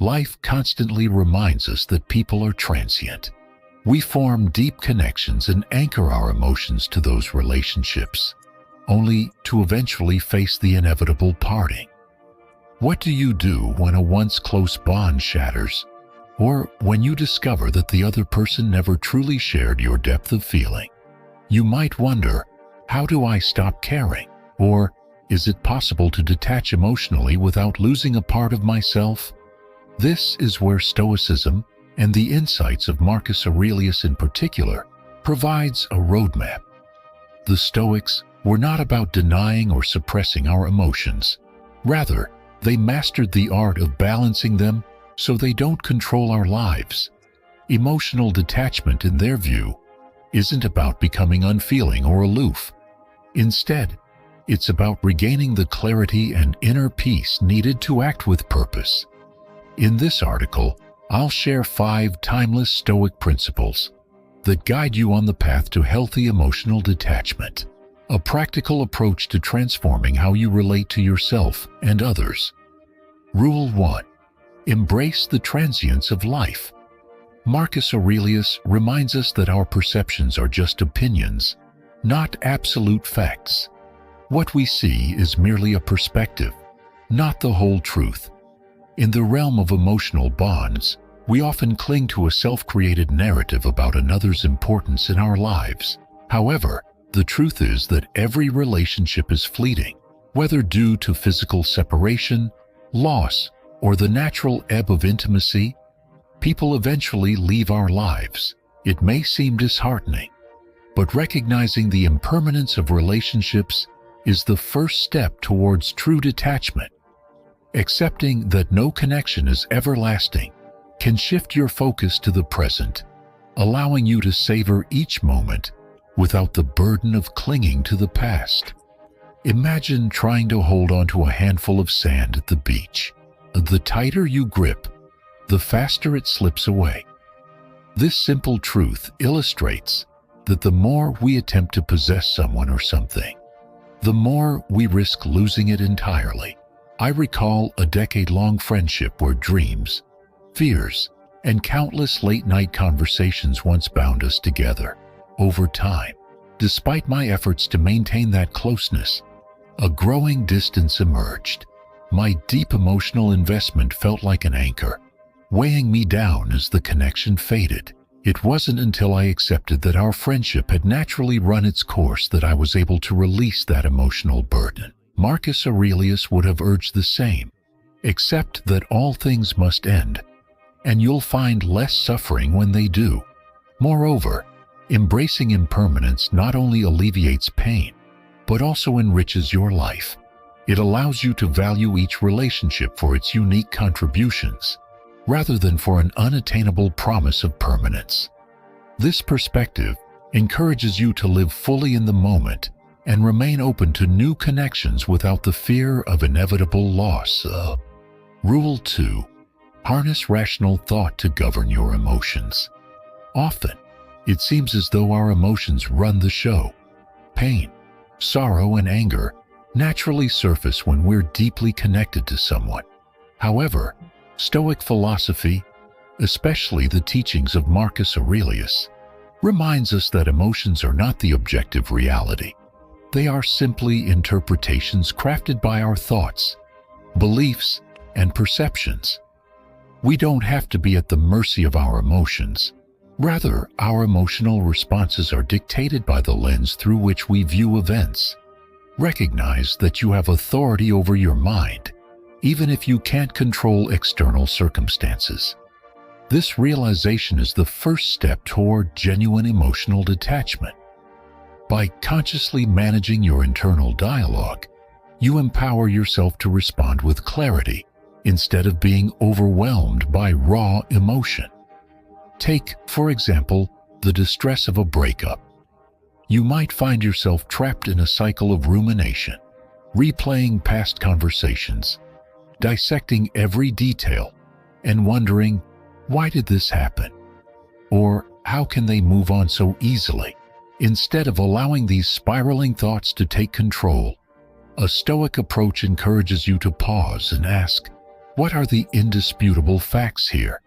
Life constantly reminds us that people are transient. We form deep connections and anchor our emotions to those relationships, only to eventually face the inevitable parting. What do you do when a once close bond shatters, or when you discover that the other person never truly shared your depth of feeling? You might wonder, how do I stop caring? Or is it possible to detach emotionally without losing a part of myself? This is where Stoicism, and the insights of Marcus Aurelius in particular, provides a roadmap. The Stoics were not about denying or suppressing our emotions. Rather, they mastered the art of balancing them so they don't control our lives. Emotional detachment, in their view, isn't about becoming unfeeling or aloof. Instead, it's about regaining the clarity and inner peace needed to act with purpose. In this article, I'll share 5 timeless Stoic principles that guide you on the path to healthy emotional detachment, a practical approach to transforming how you relate to yourself and others. Rule 1. Embrace the transience of life. Marcus Aurelius reminds us that our perceptions are just opinions, not absolute facts. What we see is merely a perspective, not the whole truth. In the realm of emotional bonds, we often cling to a self-created narrative about another's importance in our lives. However, the truth is that every relationship is fleeting, whether due to physical separation, loss, or the natural ebb of intimacy. People eventually leave our lives. It may seem disheartening, but recognizing the impermanence of relationships is the first step towards true detachment. Accepting that no connection is everlasting can shift your focus to the present, allowing you to savor each moment without the burden of clinging to the past. Imagine trying to hold onto a handful of sand at the beach. The tighter you grip, the faster it slips away. This simple truth illustrates that the more we attempt to possess someone or something, the more we risk losing it entirely. I recall a decade-long friendship where dreams, fears, and countless late-night conversations once bound us together. Over time, despite my efforts to maintain that closeness, a growing distance emerged. My deep emotional investment felt like an anchor, weighing me down as the connection faded. It wasn't until I accepted that our friendship had naturally run its course that I was able to release that emotional burden. Marcus Aurelius would have urged the same. Accept that all things must end, and you'll find less suffering when they do. Moreover, embracing impermanence not only alleviates pain, but also enriches your life. It allows you to value each relationship for its unique contributions, rather than for an unattainable promise of permanence. This perspective encourages you to live fully in the moment and remain open to new connections without the fear of inevitable loss. Rule 2. Harness rational thought to govern your emotions. Often, it seems as though our emotions run the show. Pain, sorrow, and anger naturally surface when we're deeply connected to someone. However, Stoic philosophy, especially the teachings of Marcus Aurelius, reminds us that emotions are not the objective reality. They are simply interpretations crafted by our thoughts, beliefs, and perceptions. We don't have to be at the mercy of our emotions. Rather, our emotional responses are dictated by the lens through which we view events. Recognize that you have authority over your mind, even if you can't control external circumstances. This realization is the first step toward genuine emotional detachment. By consciously managing your internal dialogue, you empower yourself to respond with clarity instead of being overwhelmed by raw emotion. Take, for example, the distress of a breakup. You might find yourself trapped in a cycle of rumination, replaying past conversations, dissecting every detail, and wondering, why did this happen? Or how can they move on so easily? Instead of allowing these spiraling thoughts to take control, a Stoic approach encourages you to pause and ask, What are the indisputable facts here?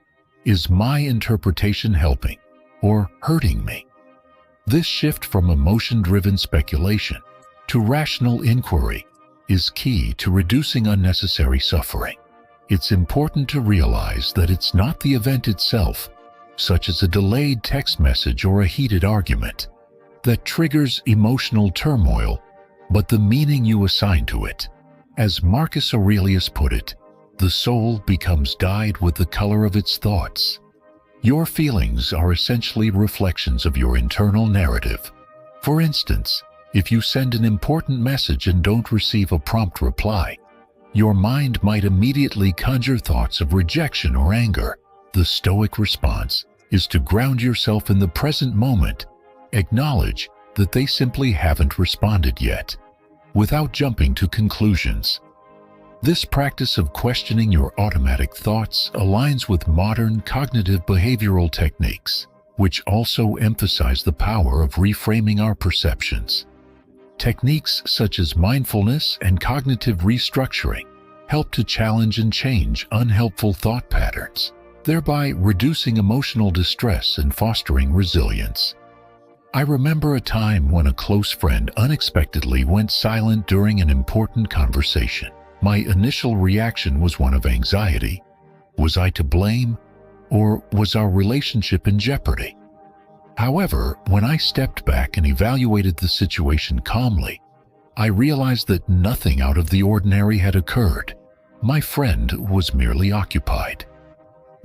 Is my interpretation helping or hurting me? This shift from emotion-driven speculation to rational inquiry is key to reducing unnecessary suffering. It's important to realize that it's not the event itself, such as a delayed text message or a heated argument, that triggers emotional turmoil, but the meaning you assign to it. As Marcus Aurelius put it, the soul becomes dyed with the color of its thoughts. Your feelings are essentially reflections of your internal narrative. For instance, if you send an important message and don't receive a prompt reply, your mind might immediately conjure thoughts of rejection or anger. The Stoic response is to ground yourself in the present moment, acknowledge that they simply haven't responded yet, without jumping to conclusions. This practice of questioning your automatic thoughts aligns with modern cognitive behavioral techniques, which also emphasize the power of reframing our perceptions. Techniques such as mindfulness and cognitive restructuring help to challenge and change unhelpful thought patterns, thereby reducing emotional distress and fostering resilience. I remember a time when a close friend unexpectedly went silent during an important conversation. My initial reaction was one of anxiety. Was I to blame, or was our relationship in jeopardy? However, when I stepped back and evaluated the situation calmly, I realized that nothing out of the ordinary had occurred. My friend was merely occupied.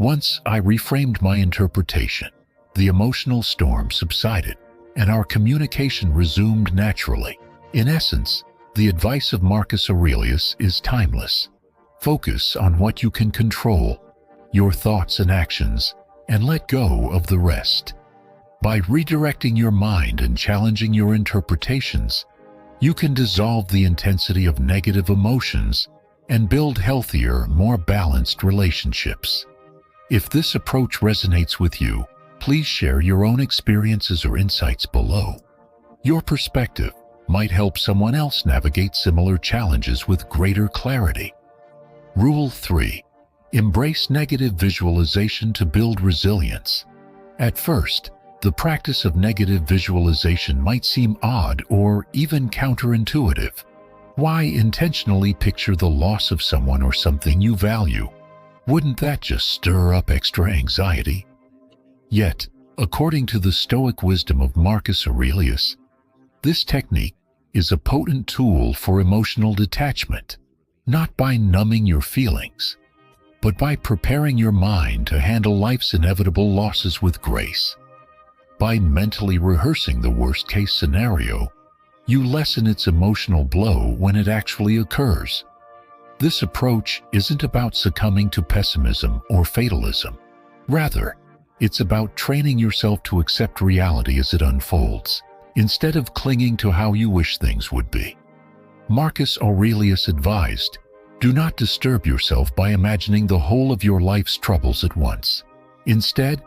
Once I reframed my interpretation, the emotional storm subsided, and our communication resumed naturally. In essence, the advice of Marcus Aurelius is timeless. Focus on what you can control, your thoughts and actions, and let go of the rest. By redirecting your mind and challenging your interpretations, you can dissolve the intensity of negative emotions and build healthier, more balanced relationships. If this approach resonates with you, please share your own experiences or insights below. Your perspective might help someone else navigate similar challenges with greater clarity. Rule 3. Embrace negative visualization to build resilience. At first, the practice of negative visualization might seem odd or even counterintuitive. Why intentionally picture the loss of someone or something you value? Wouldn't that just stir up extra anxiety? Yet, according to the Stoic wisdom of Marcus Aurelius, this technique is a potent tool for emotional detachment, not by numbing your feelings, but by preparing your mind to handle life's inevitable losses with grace. By mentally rehearsing the worst-case scenario, you lessen its emotional blow when it actually occurs. This approach isn't about succumbing to pessimism or fatalism. Rather, it's about training yourself to accept reality as it unfolds, instead of clinging to how you wish things would be. Marcus Aurelius advised, do not disturb yourself by imagining the whole of your life's troubles at once. Instead,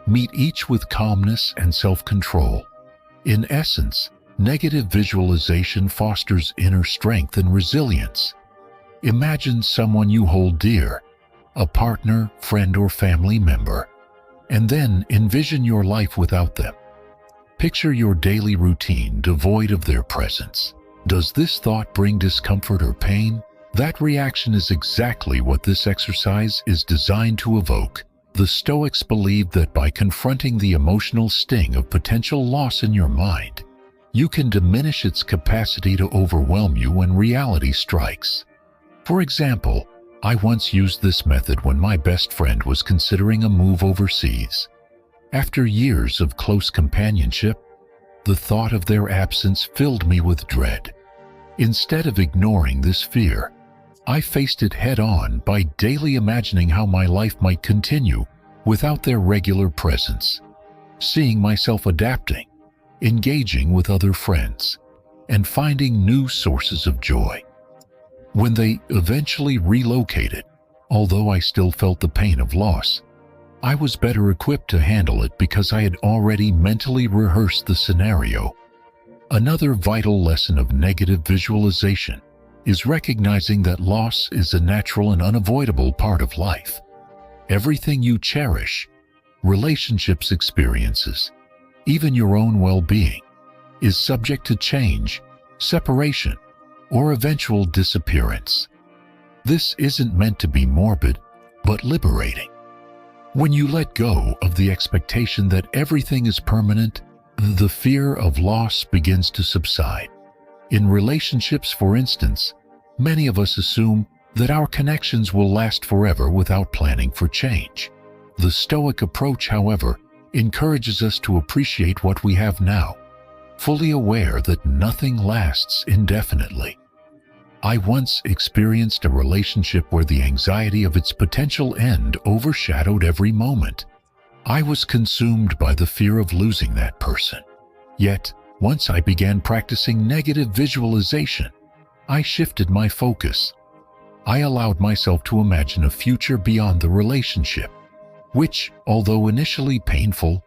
meet each with calmness and self-control. In essence, negative visualization fosters inner strength and resilience. Imagine someone you hold dear, a partner, friend, or family member, and then envision your life without them. Picture your daily routine devoid of their presence. Does this thought bring discomfort or pain? That reaction is exactly what this exercise is designed to evoke. The Stoics believed that by confronting the emotional sting of potential loss in your mind, you can diminish its capacity to overwhelm you when reality strikes. For example, I once used this method when my best friend was considering a move overseas. After years of close companionship, the thought of their absence filled me with dread. Instead of ignoring this fear, I faced it head-on by daily imagining how my life might continue without their regular presence, seeing myself adapting, engaging with other friends, and finding new sources of joy. When they eventually relocated, although I still felt the pain of loss, I was better equipped to handle it because I had already mentally rehearsed the scenario. Another vital lesson of negative visualization is recognizing that loss is a natural and unavoidable part of life. Everything you cherish, relationships, experiences, even your own well-being, is subject to change, separation, or eventual disappearance. This isn't meant to be morbid, but liberating. When you let go of the expectation that everything is permanent, the fear of loss begins to subside. In relationships, for instance, many of us assume that our connections will last forever without planning for change. The Stoic approach, however, encourages us to appreciate what we have now, fully aware that nothing lasts indefinitely. I once experienced a relationship where the anxiety of its potential end overshadowed every moment. I was consumed by the fear of losing that person. Yet, once I began practicing negative visualization, I shifted my focus. I allowed myself to imagine a future beyond the relationship, which, although initially painful,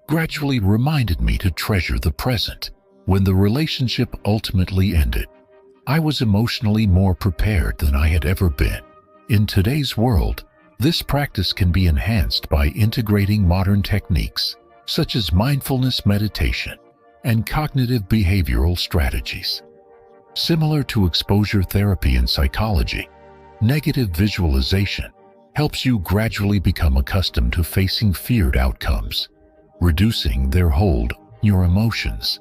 gradually reminded me to treasure the present. When the relationship ultimately ended, I was emotionally more prepared than I had ever been. In today's world, this practice can be enhanced by integrating modern techniques such as mindfulness meditation and cognitive behavioral strategies. Similar to exposure therapy in psychology, negative visualization helps you gradually become accustomed to facing feared outcomes, reducing their hold on your emotions.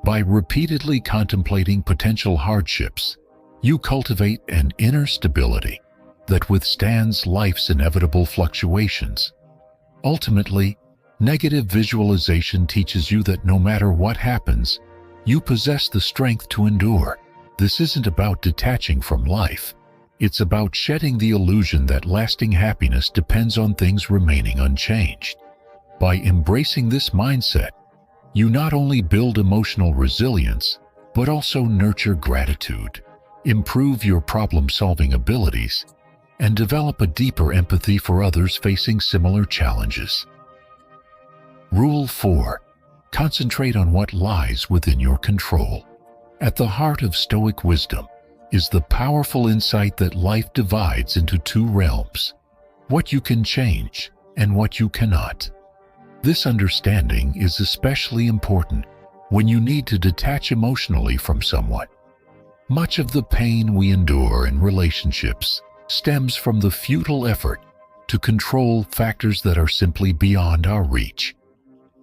By repeatedly contemplating potential hardships, you cultivate an inner stability that withstands life's inevitable fluctuations. Ultimately, negative visualization teaches you that no matter what happens, you possess the strength to endure. This isn't about detaching from life. It's about shedding the illusion that lasting happiness depends on things remaining unchanged. By embracing this mindset, you not only build emotional resilience, but also nurture gratitude, improve your problem-solving abilities, and develop a deeper empathy for others facing similar challenges. Rule 4. Concentrate on what lies within your control. At the heart of Stoic wisdom is the powerful insight that life divides into two realms: what you can change and what you cannot. This understanding is especially important when you need to detach emotionally from someone. Much of the pain we endure in relationships stems from the futile effort to control factors that are simply beyond our reach.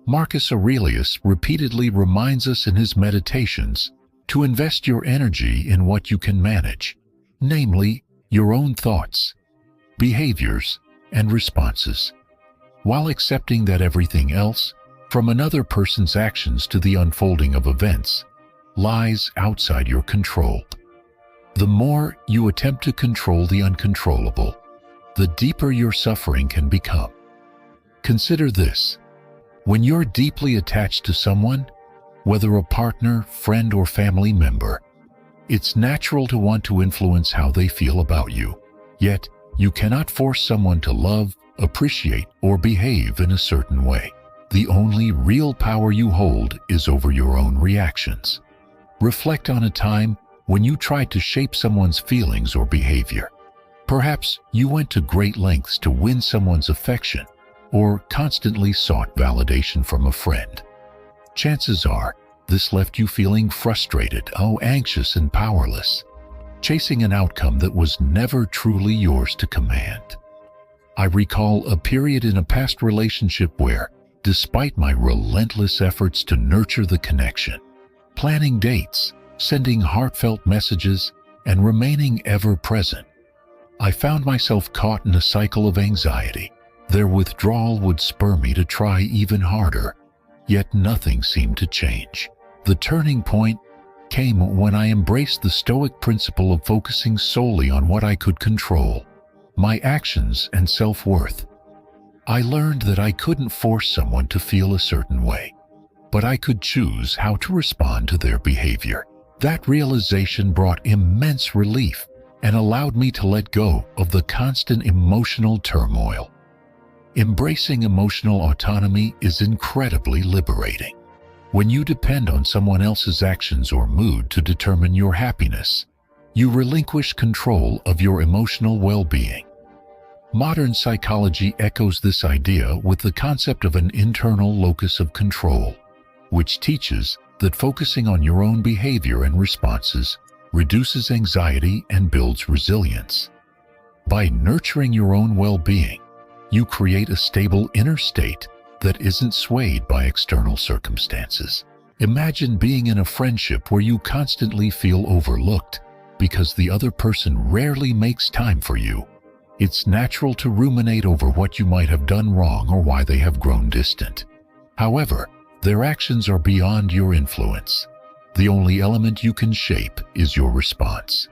Marcus Aurelius repeatedly reminds us in his meditations to invest your energy in what you can manage, namely your own thoughts, behaviors, and responses, while accepting that everything else, from another person's actions to the unfolding of events, lies outside your control. The more you attempt to control the uncontrollable, the deeper your suffering can become. Consider this: when you're deeply attached to someone, whether a partner, friend, or family member, it's natural to want to influence how they feel about you. Yet, you cannot force someone to love, appreciate, or behave in a certain way. The only real power you hold is over your own reactions. Reflect on a time when you tried to shape someone's feelings or behavior. Perhaps you went to great lengths to win someone's affection, or constantly sought validation from a friend. Chances are, this left you feeling frustrated, anxious, and powerless, chasing an outcome that was never truly yours to command. I recall a period in a past relationship where, despite my relentless efforts to nurture the connection, planning dates, sending heartfelt messages, and remaining ever present, I found myself caught in a cycle of anxiety. Their withdrawal would spur me to try even harder, yet nothing seemed to change. The turning point came when I embraced the Stoic principle of focusing solely on what I could control: my actions and self-worth. I learned that I couldn't force someone to feel a certain way, but I could choose how to respond to their behavior. That realization brought immense relief and allowed me to let go of the constant emotional turmoil. Embracing emotional autonomy is incredibly liberating. When you depend on someone else's actions or mood to determine your happiness, You relinquish control of your emotional well-being. Modern psychology echoes this idea with the concept of an internal locus of control, which teaches that focusing on your own behavior and responses reduces anxiety and builds resilience. By nurturing your own well-being, you create a stable inner state that isn't swayed by external circumstances. Imagine being in a friendship where you constantly feel overlooked because the other person rarely makes time for you. It's natural to ruminate over what you might have done wrong or why they have grown distant. However, their actions are beyond your influence. The only element you can shape is your response.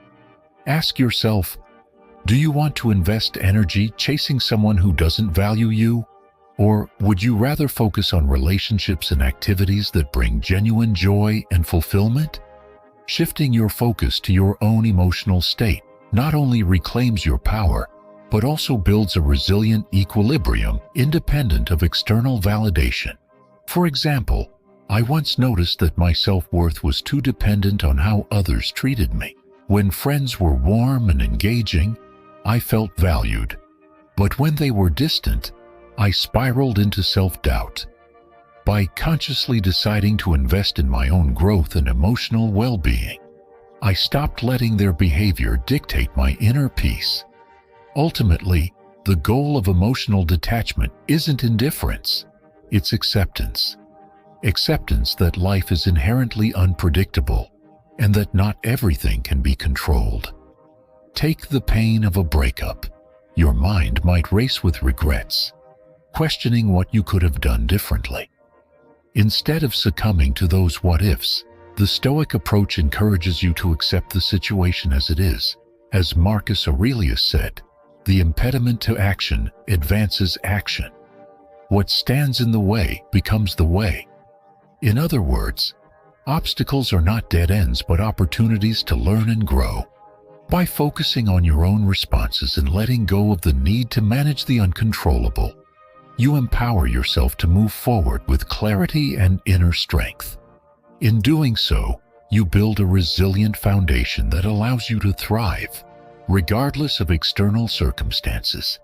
Ask yourself, do you want to invest energy chasing someone who doesn't value you? Or would you rather focus on relationships and activities that bring genuine joy and fulfillment? Shifting your focus to your own emotional state not only reclaims your power, but also builds a resilient equilibrium independent of external validation. For example, I once noticed that my self-worth was too dependent on how others treated me. When friends were warm and engaging, I felt valued. But when they were distant, I spiraled into self-doubt. By consciously deciding to invest in my own growth and emotional well-being, I stopped letting their behavior dictate my inner peace. Ultimately, the goal of emotional detachment isn't indifference, it's acceptance. Acceptance that life is inherently unpredictable and that not everything can be controlled. Take the pain of a breakup. Your mind might race with regrets, questioning what you could have done differently. Instead of succumbing to those what-ifs, the Stoic approach encourages you to accept the situation as it is. As Marcus Aurelius said, the impediment to action advances action. What stands in the way becomes the way. In other words, obstacles are not dead ends but opportunities to learn and grow. By focusing on your own responses and letting go of the need to manage the uncontrollable, you empower yourself to move forward with clarity and inner strength. In doing so, you build a resilient foundation that allows you to thrive, regardless of external circumstances.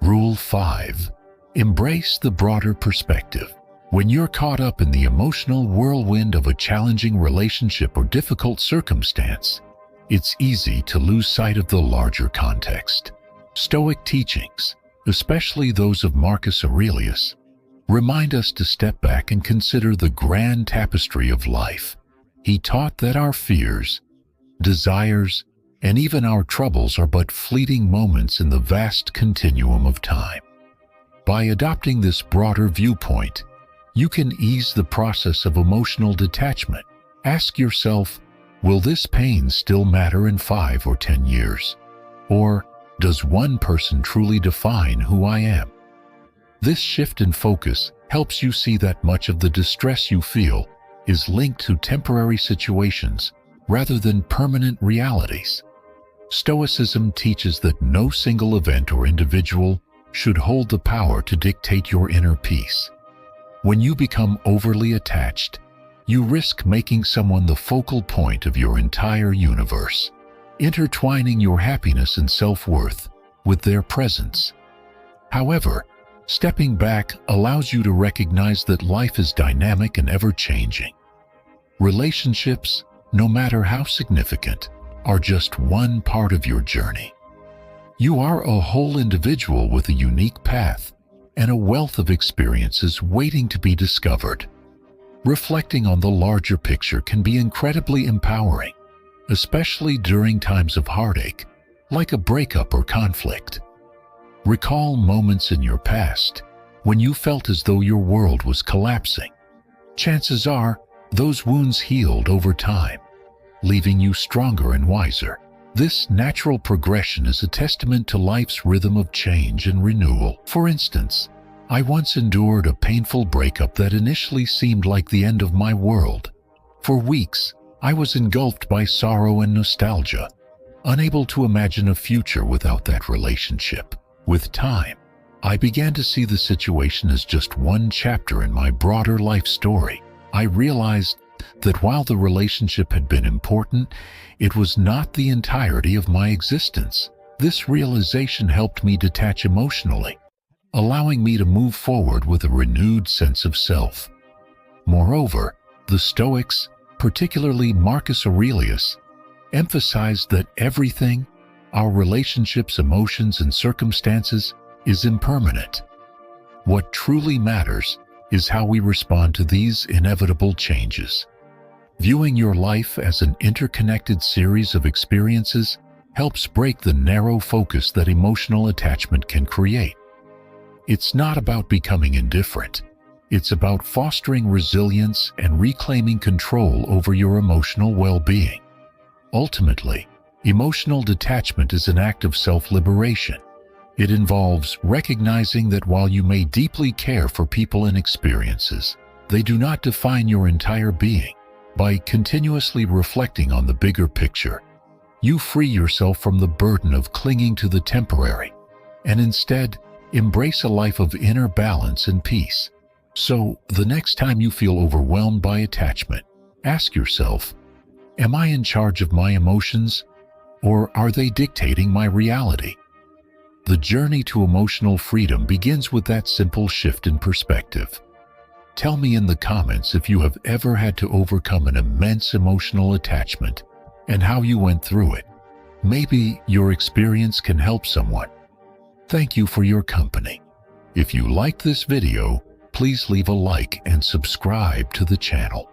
Rule 5. Embrace the broader perspective. When you're caught up in the emotional whirlwind of a challenging relationship or difficult circumstance, it's easy to lose sight of the larger context. Stoic teachings, especially those of Marcus Aurelius, remind us to step back and consider the grand tapestry of life. He taught that our fears, desires, and even our troubles are but fleeting moments in the vast continuum of time. By adopting this broader viewpoint, you can ease the process of emotional detachment. Ask yourself, will this pain still matter in 5 or 10 years? Or does one person truly define who I am? This shift in focus helps you see that much of the distress you feel is linked to temporary situations rather than permanent realities. Stoicism teaches that no single event or individual should hold the power to dictate your inner peace. When you become overly attached, you risk making someone the focal point of your entire universe, intertwining your happiness and self-worth with their presence. However, stepping back allows you to recognize that life is dynamic and ever-changing. Relationships, no matter how significant, are just one part of your journey. You are a whole individual with a unique path and a wealth of experiences waiting to be discovered. Reflecting on the larger picture can be incredibly empowering, especially during times of heartache, like a breakup or conflict. Recall moments in your past when you felt as though your world was collapsing. Chances are, those wounds healed over time, leaving you stronger and wiser. This natural progression is a testament to life's rhythm of change and renewal. For instance, I once endured a painful breakup that initially seemed like the end of my world. For weeks, I was engulfed by sorrow and nostalgia, unable to imagine a future without that relationship. With time, I began to see the situation as just one chapter in my broader life story. I realized that while the relationship had been important, it was not the entirety of my existence. This realization helped me detach emotionally, allowing me to move forward with a renewed sense of self. Moreover, the Stoics, particularly Marcus Aurelius, emphasized that everything, our relationships, emotions, and circumstances, is impermanent. What truly matters is how we respond to these inevitable changes. Viewing your life as an interconnected series of experiences helps break the narrow focus that emotional attachment can create. It's not about becoming indifferent. It's about fostering resilience and reclaiming control over your emotional well-being. Ultimately, emotional detachment is an act of self-liberation. It involves recognizing that while you may deeply care for people and experiences, they do not define your entire being. By continuously reflecting on the bigger picture, you free yourself from the burden of clinging to the temporary and instead embrace a life of inner balance and peace. So, the next time you feel overwhelmed by attachment, ask yourself, am I in charge of my emotions, or are they dictating my reality? The journey to emotional freedom begins with that simple shift in perspective. Tell me in the comments if you have ever had to overcome an immense emotional attachment and how you went through it. Maybe your experience can help someone. Thank you for your company. If you liked this video, please leave a like and subscribe to the channel.